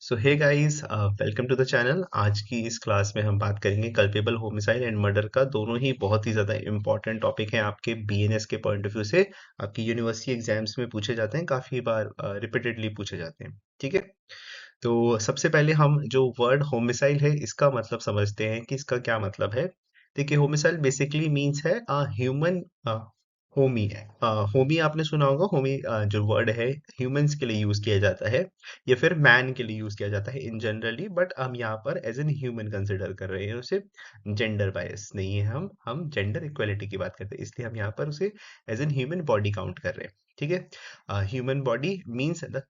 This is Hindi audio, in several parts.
So hey guys, welcome to the channel. आज की इस क्लास में हम बात करेंगे कल्पेबल होमिसाइड एंड मर्डर का। दोनों ही बहुत ही ज़्यादा इंपॉर्टेंट टॉपिक हैं आपके बीएनएस के पॉइंट ऑफ व्यू से। आपकी यूनिवर्सिटी एग्जाम्स में पूछे जाते हैं, काफ़ी बार रिपीटेडली पूछे जाते हैं। ठीक है, तो सबसे पहले हम जो वर्ड होमिसाइड है इसका मतलब समझते हैं कि इसका क्या मतलब है। देखिए, होमिसाइड बेसिकली मीन्स है ह्यूमन। होमी है, होमी आपने सुना होगा। होमी जो वर्ड है ह्यूमंस के लिए यूज किया जाता है या फिर मैन के लिए यूज किया जाता है इन जनरली, बट हम यहाँ पर एज एन ह्यूमन कंसिडर कर रहे हैं उसे। जेंडर बायस नहीं है, हम जेंडर इक्वलिटी की बात करते हैं, इसलिए हम यहाँ पर उसे as an human body count कर रहे हैं। ठीक है, human body means the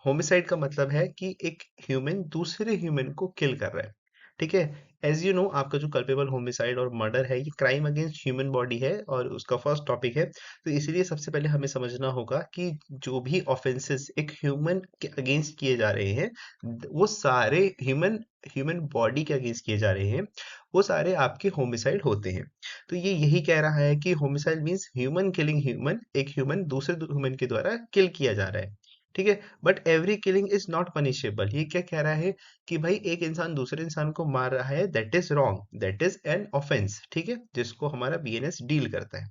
homicide का मतलब है कि एक ह्यूमन दूसरे ह्यूमन को किल कर रहा है। ठीक है, एज यू नो, आपका जो कल्पेबल होमिसाइड और मर्डर है ये क्राइम अगेंस्ट ह्यूमन बॉडी है और उसका फर्स्ट टॉपिक है। तो इसीलिए सबसे पहले हमें समझना होगा कि जो भी ऑफेंसेस एक ह्यूमन के अगेंस्ट किए जा रहे हैं, वो सारे ह्यूमन ह्यूमन बॉडी के अगेंस्ट किए जा रहे हैं, वो सारे आपके होमिसाइड होते हैं। तो ये यही कह रहा है कि homicide means human killing human, एक ह्यूमन दूसरे ह्यूमन के द्वारा किल किया जा रहा है। ठीक है, but every killing is not punishable. ये क्या कह रहा है कि भाई एक इंसान दूसरे इंसान को मार रहा है, that is wrong, that is an offence. ठीक है, जिसको हमारा बीएनएस डील करता है।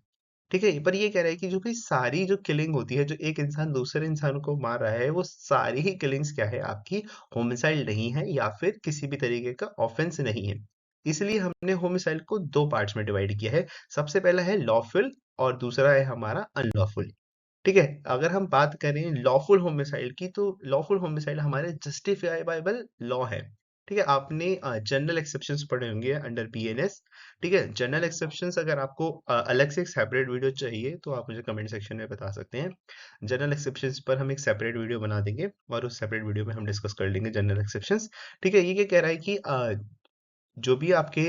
ठीक है, पर ये कह रहा है कि जो कि सारी जो किलिंग होती है, जो एक इंसान दूसरे इंसान को मार रहा है, वो सारी ही किलिंग्स क्या है आपकी होमिसाइड नहीं है या फिर किसी भी तरीके का ऑफेंस नहीं है। इसलिए हमने होमिसाइड को दो पार्ट्स में डिवाइड किया है। सबसे पहला है लॉफुल और दूसरा है हमारा अनलॉफुल। ठीक है, अगर हम बात करें लॉफुल होमिसाइड की, तो लॉफुल होमिसाइड हमारे जस्टिफाइबल लॉ है। ठीक है, आपने जनरल एक्सेप्शंस पढ़े होंगे अंडर बीएनएस। ठीक है, जनरल एक्सेप्शंस अगर आपको अलग से एक सेपरेट वीडियो चाहिए तो आप मुझे कमेंट सेक्शन में बता सकते हैं। जनरल एक्सेप्शंस पर हम एक सेपरेट वीडियो बना देंगे और उस सेपरेट वीडियो में हम डिस्कस कर लेंगे जनरल एक्सेप्शंस। ठीक है, ये क्या कह रहा है कि जो भी आपके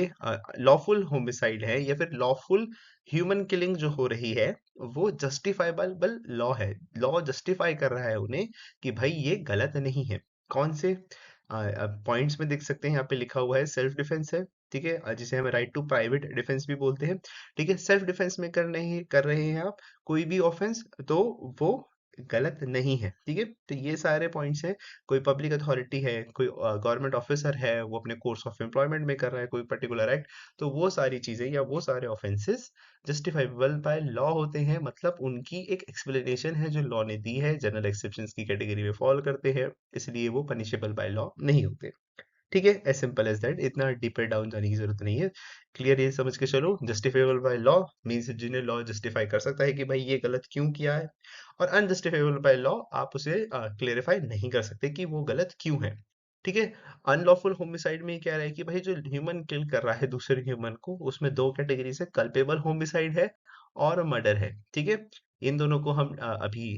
लॉफुल होमिसाइड है या फिर लॉफुल ह्यूमन किलिंग जो हो रही है, वो जस्टिफाइबल लॉ है। लॉ जस्टिफाई कर रहा है उन्हें कि भाई ये गलत नहीं है। कौन से पॉइंट्स में देख सकते हैं, यहाँ पे लिखा हुआ है सेल्फ डिफेंस है। ठीक है, जिसे हम राइट टू प्राइवेट डिफेंस भी बोलते हैं। ठीक है, सेल्फ डिफेंस में कर रहे हैं आप कोई भी ऑफेंस, तो वो गलत नहीं है। ठीक है, तो ये सारे पॉइंट्स हैं। कोई पब्लिक अथॉरिटी है, कोई गवर्नमेंट ऑफिसर है, वो अपने कोर्स ऑफ एम्प्लॉयमेंट में कर रहा है कोई पर्टिकुलर एक्ट, तो वो सारी चीजें या वो सारे ऑफेंसेस जस्टिफाइबल बाय लॉ होते हैं। मतलब उनकी एक एक्सप्लेनेशन है जो लॉ ने दी है, जनरल एक्सेप्शंस की कैटेगरी में फॉल करते हैं, इसलिए वो पनिशेबल बाय लॉ नहीं होते। ठीक है, एज सिंपल एज दैट, इतना डीपर डाउन जाने की जरूरत नहीं है। क्लियर, ये समझ के चलो। जस्टिफाइबल बाय लॉ मीन्स जिन्हें लॉ जस्टिफाई कर सकता है कि भाई ये गलत क्यों किया है, और अनजस्टिफाइबल बाय लॉ आप उसे क्लेरिफाई नहीं कर सकते कि वो गलत क्यों है। ठीक है, अनलॉफुल होमिसाइड में क्या रहा है कि भाई जो ह्यूमन किल कर रहा है दूसरे ह्यूमन को, उसमें दो कैटेगरी है, कल्पेबल होमिसाइड है और मर्डर है। ठीक है, इन दोनों को हम अभी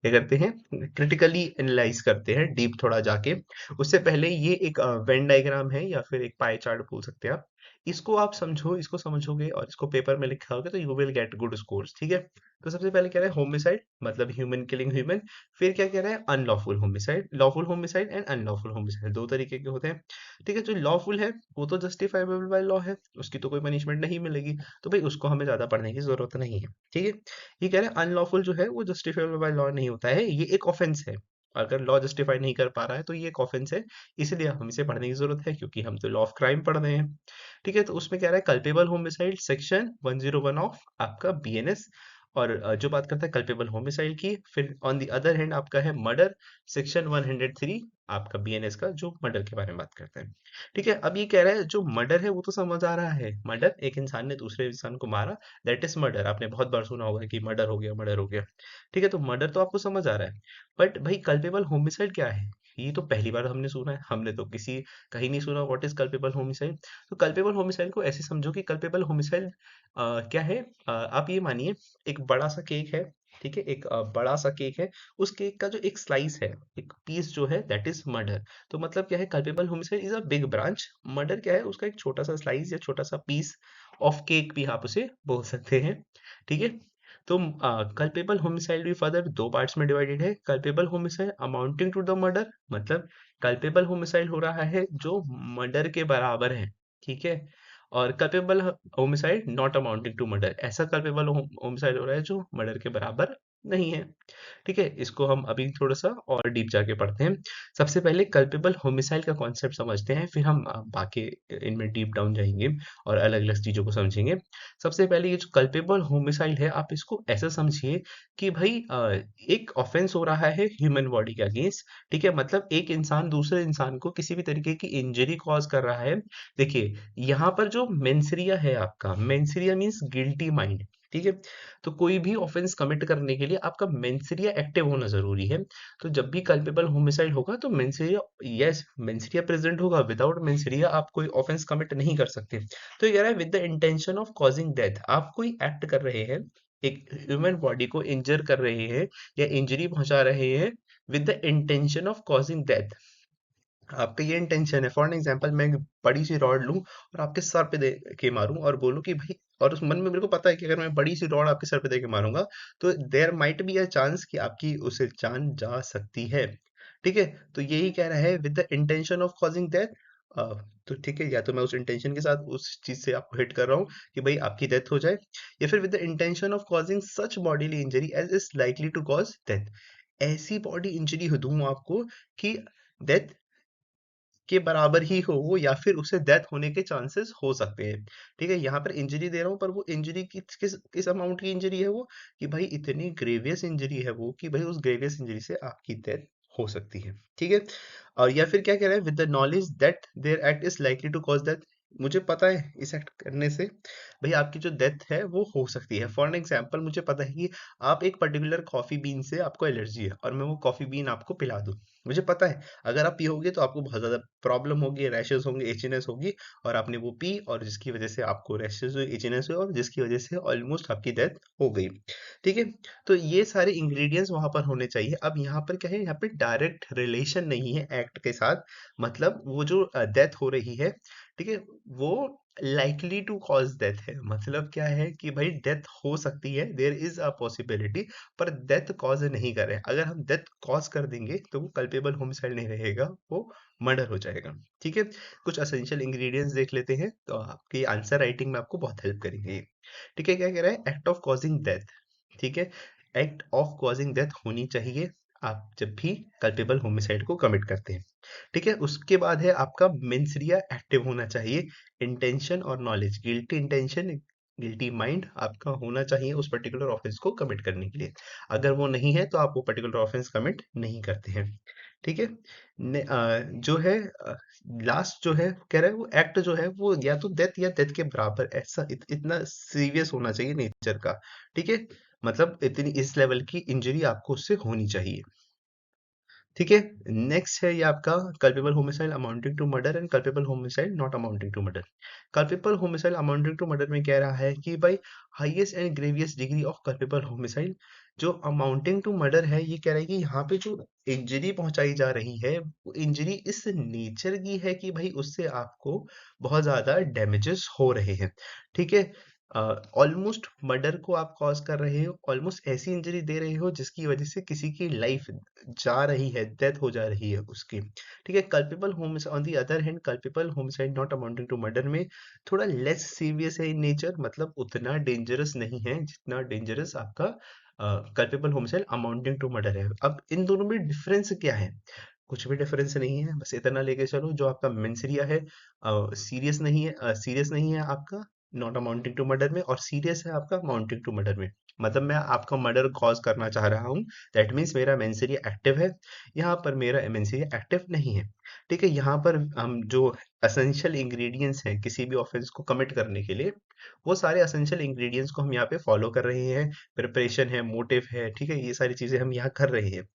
क्या करते हैं, क्रिटिकली एनालाइज करते हैं डीप थोड़ा जाके। उससे पहले ये एक वेन डायग्राम है या फिर एक पाई चार्ट बोल सकते हैं आप। इसको आप समझो, इसको समझोगे और इसको पेपर में लिखा होगा तो you will get good scores. ठीक है, तो सबसे पहले कह रहा है होमिसाइड मतलब ह्यूमन किलिंग ह्यूमन। फिर क्या कह रहा है, unlawful homicide. Lawful homicide and unlawful homicide दो तरीके के होते हैं। ठीक है, जो लॉफुल है वो तो जस्टिफाइबल बाय लॉ है, उसकी तो कोई पनिशमेंट नहीं मिलेगी, तो भाई उसको हमें ज्यादा पढ़ने की जरूरत नहीं है। ठीक है, ये कह रहे हैं अनलॉफुल जो है वो जस्टिफाइबल बाय लॉ नहीं होता है, ये एक ऑफेंस है। अगर लॉ जस्टिफाई नहीं कर पा रहा है तो ये एक ऑफेंस है, इसलिए हम इसे पढ़ने की जरूरत है क्योंकि हम तो लॉ ऑफ क्राइम पढ़ रहे हैं। ठीक है, तो उसमें कह रहा है कल्पेबल होमिसाइड सेक्शन 101 ऑफ आपका बीएनएस, और जो बात करता है कल्पेबल होमिसाइड की। फिर ऑन द अदर हैंड आपका है मर्डर सेक्शन 103 आपका बीएनएस का, जो मर्डर के बारे में बात करता है। ठीक है, अब ये कह रहा है जो मर्डर है वो तो समझ आ रहा है, मर्डर एक इंसान ने दूसरे इंसान को मारा, दैट इज मर्डर। आपने बहुत बार सुना होगा कि मर्डर हो गया, मर्डर हो गया। ठीक है, तो मर्डर तो आपको समझ आ रहा है, बट भाई कल्पेबल होमिसाइड क्या है, ये तो पहली बार हमने सुना है। हमने तो किसी कहीं नहीं सुना व्हाट इज कल्पेबल होमिसाइड। तो कल्पेबल होमिसाइड को ऐसे समझो कि कल्पेबल होमिसाइड क्या है, आप ये मानिए एक बड़ा सा केक है। ठीक है, एक बड़ा सा केक है, उस केक का जो एक स्लाइस है, एक पीस जो है, दैट इज मर्डर। तो मतलब क्या है, culpable homicide is a big branch, murder क्या है, उसका एक छोटा सा स्लाइस या छोटा सा पीस ऑफ केक भी आप उसे बोल सकते हैं। ठीक है, तो कल्पेबल होमिसाइड भी फर्दर दो पार्ट्स में डिवाइडेड है। Culpable homicide amounting to the murder, मतलब कल्पेबल होमिसाइड हो रहा है जो मर्डर के बराबर है। ठीक है, और culpable homicide not amounting to murder, ऐसा कल्पेबल होमिसाइड हो रहा है जो मर्डर के बराबर नहीं है। ठीक है, इसको हम अभी थोड़ा सा और डीप जाके पढ़ते हैं। सबसे पहले कल्पेबल होमिसाइड का कॉन्सेप्ट समझते हैं, फिर हम बाकी इनमें डीप डाउन जाएंगे और अलग अलग चीजों को समझेंगे। सबसे पहले ये जो कल्पेबल होमिसाइड है, आप इसको ऐसा समझिए कि भाई एक ऑफेंस हो रहा है ह्यूमन बॉडी के अगेंस्ट। ठीक है, मतलब एक इंसान दूसरे इंसान को किसी भी तरीके की इंजरी कॉज कर रहा है। देखिए, यहाँ पर जो मेंसरिया है, आपका मेंसरिया मीन्स गिल्टी माइंड। ठीक है, तो कोई भी ऑफेंस कमिट करने के लिए आपका मेंसरिया एक्टिव होना जरूरी है। तो जब भी कल्पेबल होमिसाइड होगा तो मेंसरिया, यस, मेंसरिया प्रेजेंट होगा। विदाउट मेंसरिया आप कोई ऑफेंस कमिट नहीं कर सकते। तो ये कह रहा है with the intention of causing death, आप कोई एक्ट कर रहे हैं, एक ह्यूमन बॉडी को इंजर कर रहे हैं या इंजरी पहुंचा रहे हैं with the intention of causing death. आपका ये इंटेंशन है, फॉर एन एग्जाम्पल मैं एक बड़ी सी रॉड लूं और आपके सर पे दे के मारूं और बोलूं कि भाई, और उस मन में मेरे को पता है कि अगर मैं बड़ी सी रॉड आपके सर पे दे के मारूंगा तो there might be a chance कि आपकी उससे जान जा सकती है। ठीक है, तो यही कह रहा है with the intention of causing death. तो ठीक है, या तो मैं उस इंटेंशन के साथ उस चीज से आपको हिट कर रहा हूँ कि भाई आपकी डेथ हो जाए, या फिर with the intention of causing such bodily injury as is likely to cause death. ऐसी बॉडी इंजरी हो दूं आपको कि डेथ के बराबर ही हो वो, या फिर उसे डेथ होने के चांसेस हो सकते हैं। ठीक है, यहाँ पर इंजरी दे रहा हूँ, पर वो इंजरी किस किस अमाउंट की इंजरी है वो, कि भाई इतनी ग्रेवियस इंजरी है वो कि भाई उस ग्रेवियस इंजरी से आपकी डेथ हो सकती है। ठीक है, और या फिर क्या कह रहा है, with the knowledge that their act is likely to cause death. मुझे पता है इस एक्ट करने से भाई आपकी जो डेथ है वो हो सकती है। फॉर एन एग्जाम्पल, मुझे पता है कि आप एक पर्टिकुलर कॉफी बीन से आपको एलर्जी है और मैं वो कॉफी बीन आपको पिला दूं। मुझे पता है अगर आप पियोगे तो आपको बहुत ज़्यादा प्रॉब्लम होगी, रैशेज़ होंगे, इचीनेस होगी, और आपने वो पी और जिसकी वज़ह से आपको रैशेज़ हुए, इचीनेस हुए और जिसकी वज़ह से ऑलमोस्ट आपकी डेथ हो गई। ठीक है? तो ये सारे इंग्रीडिएंट्स वहाँ पर होने चाहिए। अब यहाँ पर क्या है, यहाँ पे डायरेक्ट रिलेशन नहीं है एक्ट के साथ, मतलब वो जो डेथ हो रही है, ठीक है? वो लाइकली टू कॉज़ डेथ है। मतलब क्या है कि भाई डेथ हो सकती है, देयर इज़ अ पॉसिबिलिटी, पर डेथ कॉज़ नहीं कर रहे हैं। अगर हम डेथ कॉज़ कर देंगे तो वो कल्पेबल होमिसाइड नहीं रहेगा, वो मर्डर हो जाएगा। ठीक है? कुछ एसेंशियल इंग्रीडिएंट्स देख लेते हैं, तो आपकी आंसर राइटिंग में आपको बहुत हेल्प करेंगे ये। ठीक है, क्या कह रहा है, एक्ट ऑफ कॉजिंग डेथ। ठीक है, एक्ट ऑफ कॉजिंग डेथ होनी चाहिए आप जब भी कल्पेबल होमिसाइड को कमिट करते हैं। ठीक है, उसके बाद है आपका मेंसरिया एक्टिव होना चाहिए, इंटेंशन और knowledge, guilty intention, guilty mind आपका होना चाहिए उस पर्टिकुलर ऑफेंस को कमिट करने के लिए। अगर वो नहीं है तो आप वो पर्टिकुलर ऑफेंस कमिट नहीं करते हैं। ठीक है, जो है लास्ट जो है कह रहा है वो एक्ट जो है वो या तो डेथ या डेथ के बराबर, ऐसा इतना सीरियस होना चाहिए नेचर का। ठीक है, मतलब इतनी इस लेवल की इंजरी आपको उससे होनी चाहिए। ठीक है, नेक्स्ट है ये आपका culpable homicide amounting to murder and culpable homicide not amounting to murder. Culpable homicide amounting to murder में कह रहा है कि भाई highest and grievous degree of culpable homicide, जो अमाउंटिंग टू मर्डर है, ये कह रहा है कि यहाँ पे जो इंजरी पहुंचाई जा रही है वो इंजरी इस नेचर की है कि भाई उससे आपको बहुत ज्यादा डैमेजेस हो रहे हैं। ठीक है, ऑलमोस्ट मर्डर को आप कॉज कर रहे हो, ऑलमोस्ट ऐसी इंजरी दे रहे हो जिसकी वजह से किसी की लाइफ जा रही है, डेथ हो जा रही है उसकी। ठीक है, culpable homicide on the other hand, culpable homicide not amounting to murder में थोड़ा लेस सीरियस है इन नेचर, मतलब उतना डेंजरस नहीं है जितना डेंजरस आपका culpable homicide amounting to murder है। अब इन दोनों में डिफरेंस क्या है? कुछ भी डिफरेंस नहीं है, बस इतना लेके चलो, जो आपका मेंसरिया है सीरियस नहीं है, सीरियस नहीं है आपका नॉट अमाउंटिंग टू मर्डर में, और सीरियस है आपका अमाउंटिंग टू मर्डर में। मतलब मैं आपका मर्डर कॉज करना चाह रहा हूँ, दैट मीन्स मेरा मेंसरिया एक्टिव है, यहाँ पर मेरा मेंसरिया एक्टिव नहीं है। ठीक है, यहाँ पर हम जो एसेंशियल इंग्रेडिएंट्स हैं किसी भी ऑफेंस को कमिट करने के लिए, वो सारे एसेंशियल इंग्रेडिएंट्स को हम यहाँ पे फॉलो कर रहे हैं। प्रिपरेशन है, मोटिव है, ठीक है, ये सारी चीजें हम यहाँ कर रहे हैं।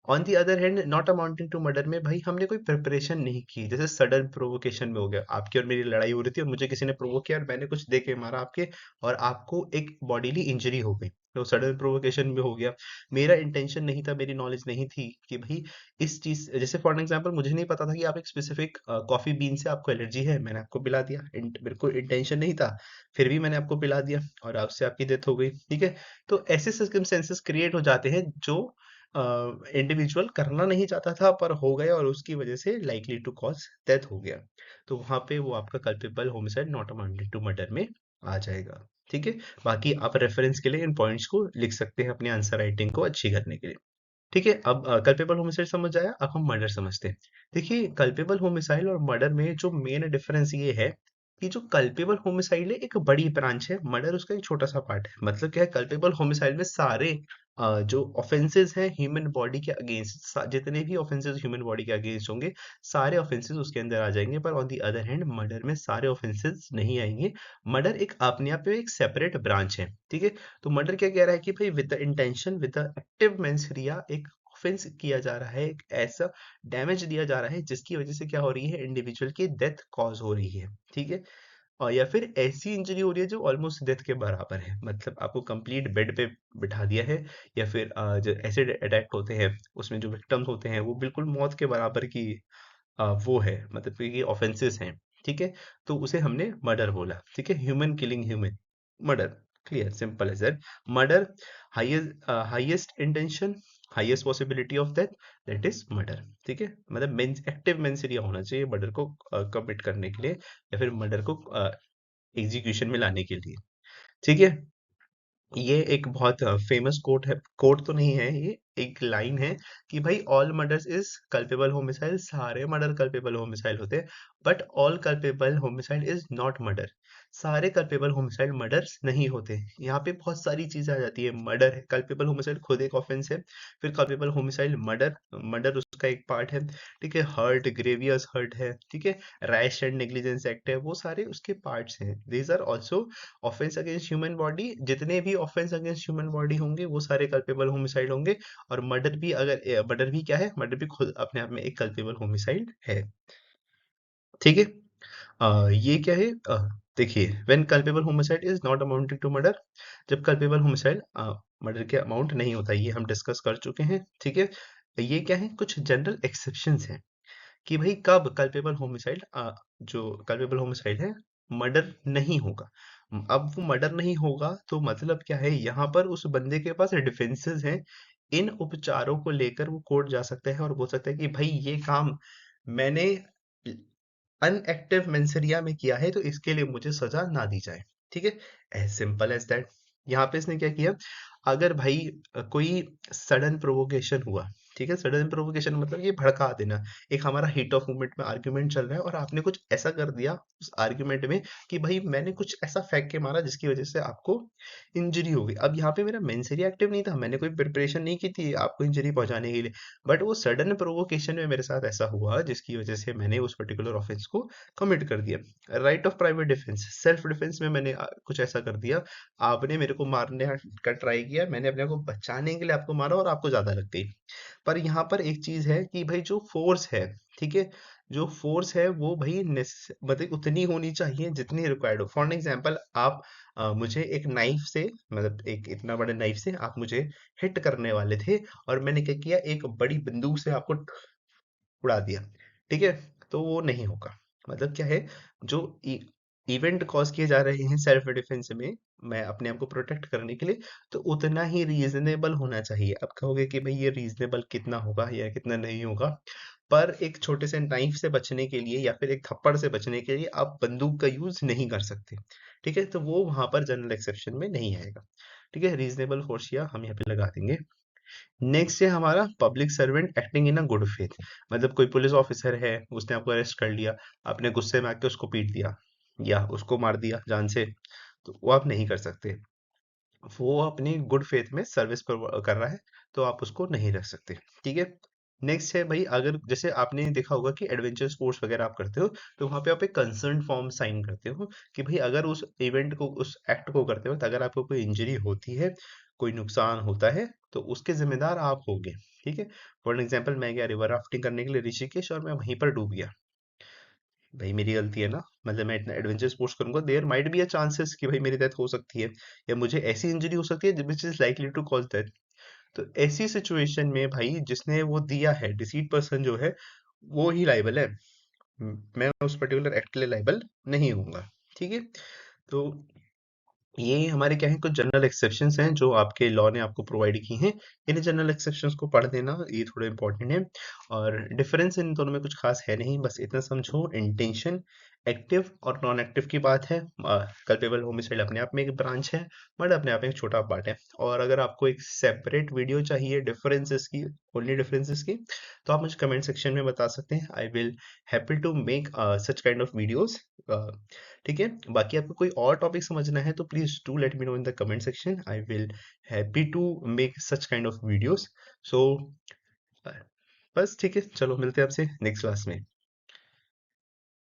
On the other hand not amounting to murder में भाई हमने कोई प्रिपरेशन नहीं की, जैसे सडन प्रोवोकेशन में हो गया, आपकी और मेरी लड़ाई हो रही थी और मुझे किसी ने प्रोवोक किया और मैंने कुछ दे के मारा आपके, और आपको एक बॉडीली इंजरी हो गई, तो सडन प्रोवोकेशन में हो गया। मेरा इंटेंशन नहीं था, मेरी नॉलेज नहीं थी कि भाई इस चीज, जैसे फॉर एग्जांपल मुझे नहीं पता था कि आप एक स्पेसिफिक कॉफी बीन से आपको एलर्जी है, मैंने आपको पिला दिया, मेरे को इंटेंशन नहीं था, फिर भी मैंने आपको पिला दिया और आपसे आपकी डेथ हो गई। ठीक है, तो ऐसे सर्कमस्टेंसेस क्रिएट हो जाते हैं जो इंडिविजुअल करना नहीं चाहता था पर हो गया, और उसकी वजह से लाइकली टू कॉज डेथ हो गया। तो वहां पे वो आपका culpable homicide not amounting to murder में आ जाएगा। ठीक है। बाकी आप रेफरेंस के लिए इन पॉइंट्स को लिख सकते हैं अपनी आंसर राइटिंग को अच्छी करने के लिए। ठीक है। अब कल्पेबल होमिसाइड समझ आया, अब हम मर्डर समझते हैं। देखिए कल्पेबल होमिसाइड और मर्डर में जो मेन डिफरेंस ये है कि जो कल्पेबल होमिसाइड है एक बड़ी ब्रांच है, मर्डर उसका एक छोटा सा पार्ट है। मतलब क्या है, कल्पेबल होमिसाइड में सारे जो ऑफेंसेस हैं ह्यूमन बॉडी के अगेंस्ट, जितने भी ऑफेंसेस ह्यूमन बॉडी के अगेंस्ट होंगे सारे ऑफेंसेस उसके अंदर आ जाएंगे। पर on the other hand murder में सारे ऑफेंसेस नहीं आएंगे। मर्डर एक अपने आप में एक सेपरेट ब्रांच है। ठीक है। तो मर्डर क्या कह रहा है कि भाई with the intention with the active mains रिया एक ऑफेंस किया जा रहा है, एक ऐसा डैमेज दिया जा रहा है जिसकी वजह से क्या हो रही है, इंडिविजुअल की डेथ कॉज हो रही है। ठीक है। और या फिर ऐसी इंजरी हो रही है जो ऑलमोस्ट डेथ के बराबर है, मतलब आपको कंप्लीट बेड पे बिठा दिया है। या फिर जो एसिड अटैक होते हैं उसमें जो विक्टिम्स होते हैं वो बिल्कुल मौत के बराबर की वो है, मतलब कि ये ऑफेंसेस हैं। ठीक है। तो उसे हमने मर्डर बोला। ठीक है। Human killing human, murder. Clear, simple as that. Murder, highest intention, highest possibility of death, that is murder. ठीक है। मतलब मेंस एक्टिव मेंस होना चाहिए मर्डर को कमिट करने के लिए, या फिर मर्डर को एग्जीक्यूशन में लाने के लिए। ठीक है। ये एक बहुत फेमस कोट है, कोट तो नहीं है, ये एक लाइन है कि भाई all murders is culpable homicide, सारे मर्डर कल्पेबल होमिसाइड होते हैं। But all culpable homicide is not murder, सारे कल्पेबल होमिसाइड मर्डर्स नहीं होते। यहाँ पे बहुत सारी चीजें आ जाती है। मर्डर है, कल्पेबल होमिसाइड खुद एक ऑफेंस है। फिर कल्पेबल होमिसाइड मर्डर, मर्डर उसका एक पार्ट है। ठीक है। हर्ट, ग्रेवियस हर्ट है। ठीक है। रैश एंड नेग्लिजेंस एक्ट है, वो सारे उसके पार्ट्स हैं। These are also offence against human body. जितने भी ऑफेंस अगेंस्ट ह्यूमन बॉडी होंगे वो सारे कल्पेबल होमिसाइड होंगे। और मर्डर भी, अगर मर्डर भी क्या है, मर्डर भी खुद अपने आप में एक कल्पेबल होमिसाइड है। ठीक है। ये क्या है, देखिए when culpable homicide is not amounting to murder, जब कल्पेबल होमिसाइड मर्डर के अमाउंट नहीं होता, ये हम डिस्कस कर चुके हैं। ठीक है। ये क्या है, कुछ जनरल एक्सेप्शंस हैं कि भाई कब कल्पेबल होमिसाइड, जो कल्पेबल होमिसाइड है मर्डर नहीं होगा। अब वो मर्डर नहीं होगा तो मतलब क्या है, यहाँ पर उस बंदे के पास डिफेंसेस हैं। इन उपचारों को लेकर वो कोर्ट जा सकता है और बोल सकता है कि भाई ये काम मैंने अनएक्टिव मेंसरिया में किया है, तो इसके लिए मुझे सजा ना दी जाए। ठीक है। As simple as that. यहाँ पे इसने क्या किया, अगर भाई कोई सडन प्रोवोकेशन हुआ। ठीक है। सडन प्रोवोकेशन मतलब ये भड़का देना। एक हमारा हीट ऑफ मोमेंट में आर्ग्यूमेंट चल रहा है और आपने कुछ ऐसा कर दिया उस आर्ग्यूमेंट में कि भाई मैंने कुछ ऐसा फेंक के मारा जिसकी वजह से आपको इंजरी हो गई। अब यहाँ पे मेरा मेंसरी एक्टिव नहीं था, मैंने कोई प्रिपरेशन नहीं की थी आपको इंजरी पहुंचाने के लिए। बट वो सडन प्रोवोकेशन में मेरे साथ ऐसा हुआ जिसकी वजह से मैंने उस पर्टिकुलर ऑफेंस को कमिट कर दिया। Right of private defence, self defence में मैंने कुछ ऐसा कर दिया, आपने मेरे को मारने का ट्राई किया, मैंने अपने आप को बचाने के लिए आपको मारा और आपको ज्यादा लग गई। पर यहाँ पर एक चीज है कि भाई जो फोर्स है, ठीक है, जो फोर्स है वो भाई मतलब उतनी होनी चाहिए जितनी रिक्वायर्ड हो। फॉर एग्जाम्पल आप मुझे एक नाइफ से, मतलब एक इतना बड़े नाइफ से आप मुझे हिट करने वाले थे, और मैंने क्या किया, एक बड़ी बंदूक से आपको उड़ा दिया। ठीक है। तो वो नहीं होगा। मतलब क्या है, जो इवेंट कॉज किए जा रहे हैं सेल्फ डिफेंस में, मैं अपने आप को प्रोटेक्ट करने के लिए, तो उतना ही रीजनेबल होना चाहिए। अब कहोगे कि भाई ये रीजनेबल कितना होगा या कितना नहीं होगा, पर एक छोटे से नाइफ से बचने के लिए या फिर एक थप्पड़ से बचने के लिए आप बंदूक का यूज नहीं कर सकते। ठीक है। तो वो वहां पर जनरल एक्सेप्शन में नहीं आएगा। ठीक है। रीजनेबल फोर्स या हम यहाँ पे लगा देंगे। नेक्स्ट है हमारा public servant acting in a good faith. मतलब कोई पुलिस ऑफिसर है, उसने आपको अरेस्ट कर लिया, आपने गुस्से में आके उसको पीट दिया या उसको मार दिया जान से, तो वो आप नहीं कर सकते। वो अपनी गुड फेथ में सर्विस कर रहा है, तो आप उसको नहीं रख सकते। ठीक है। नेक्स्ट है भाई, अगर जैसे आपने देखा होगा कि एडवेंचर स्पोर्ट्स वगैरह आप करते हो, तो वहां पे आप एक कंसर्न फॉर्म साइन करते हो कि भाई अगर उस इवेंट को, उस एक्ट को करते वक्त अगर आपको कोई इंजरी होती है, कोई नुकसान होता है, तो उसके जिम्मेदार आप होगे। ठीक है। फॉर एग्जाम्पल मैं गया रिवर राफ्टिंग करने के लिए ऋषिकेश और मैं वहीं पर डूब गया, भाई मेरी गलती है ना, मतलब मैं इतना एडवेंचर स्पोर्ट्स करूंगा, there might be a chances कि भाई मेरी डेथ हो सकती है, या मुझे ऐसी इंजरी हो सकती है which is likely to cause death. तो ऐसी सिचुएशन में भाई जिसने वो दिया है, डिसीड पर्सन जो है, वो ही लाइबल है। मैं उस पर्टिकुलर एक्ट के लिए लाइबल नहीं होऊंगा। ठीक है। तो ये हमारे क्या है, कुछ जनरल एक्सेप्शंस हैं जो आपके लॉ ने आपको प्रोवाइड की हैं। इन जनरल एक्सेप्शंस को पढ़ देना, ये थोड़ा इंपॉर्टेंट है। और डिफरेंस इन दोनों में कुछ खास है नहीं, बस इतना समझो, इंटेंशन एक्टिव और नॉन एक्टिव की बात है। कल्पेबल होमिसाइड अपने आप में एक ब्रांच है, बट अपने आप में एक छोटा पार्ट है। और अगर आपको एक सेपरेट वीडियो चाहिए डिफरेंसेस की, ओनली डिफरेंसेस की, तो आप मुझे कमेंट सेक्शन में बता सकते हैं। I will happy to make such kind of videos. ठीक है, बाकी आपको कोई और टॉपिक समझना है तो please do let me know in the comment section. I will happy to make such kind of videos. So बस ठीक है, चलो मिलते हैं आपसे नेक्स्ट क्लास में।